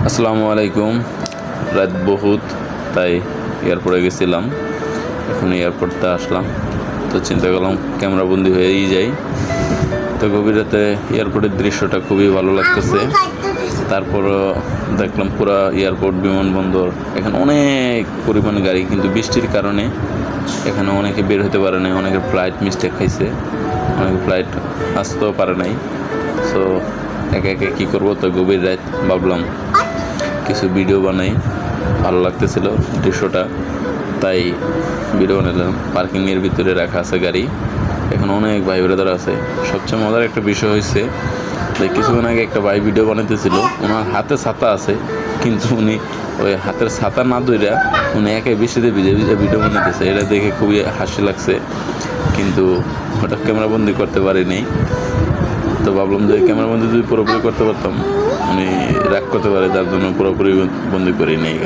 আসসালামু আলাইকুম। রাত বহুত, তাই এয়ারপোর্টে গেছিলাম। এখন এয়ারপোর্টে আসলাম, তো চিন্তা করলাম ক্যামেরা বন্দি হয়েই যাই। তো গভীর রাতে এয়ারপোর্টের দৃশ্যটা খুবই ভালো লাগতেছে। তারপরও দেখলাম পুরা এয়ারপোর্ট, বিমানবন্দর, এখানে অনেক পরিমাণে গাড়ি, কিন্তু বৃষ্টির কারণে এখানে অনেকে বের হতে পারে নাই। অনেকের ফ্লাইট মিস্টেক খাইছে, অনেকে ফ্লাইট আসতেও পারে নাই। সো একে একে কী করবো, তো গভীর রাত ভাবলাম কিছু ভিডিও বানাই। ভালো লাগতেছিল দৃশ্যটা, তাই ভিডিও বানালাম। পার্কিংয়ের ভিতরে রাখা আছে গাড়ি, এখন অনেক ভাই ব্রাদার আছে। সবচেয়ে মজার একটা বিষয় হয়েছে যে কিছুক্ষণ আগে একটা ভাই ভিডিও বানাইতেছিল, ওনার হাতে ছাতা আছে, কিন্তু উনি ওই হাতের ছাতা না ধইরা উনি একে বৃষ্টিতে ভিজে ভিজে ভিডিও বানাইতেছে। এটা দেখে খুবই হাসি লাগছে, কিন্তু ওটা ক্যামেরাবন্দি করতে পারিনি। তো ভাবলাম যে ক্যামেরাবন্দি যদি পুরোপুরি করতে পারতাম উনি রাগ করতে পারে, যার জন্য পুরোপুরি বন্দি করি নেই।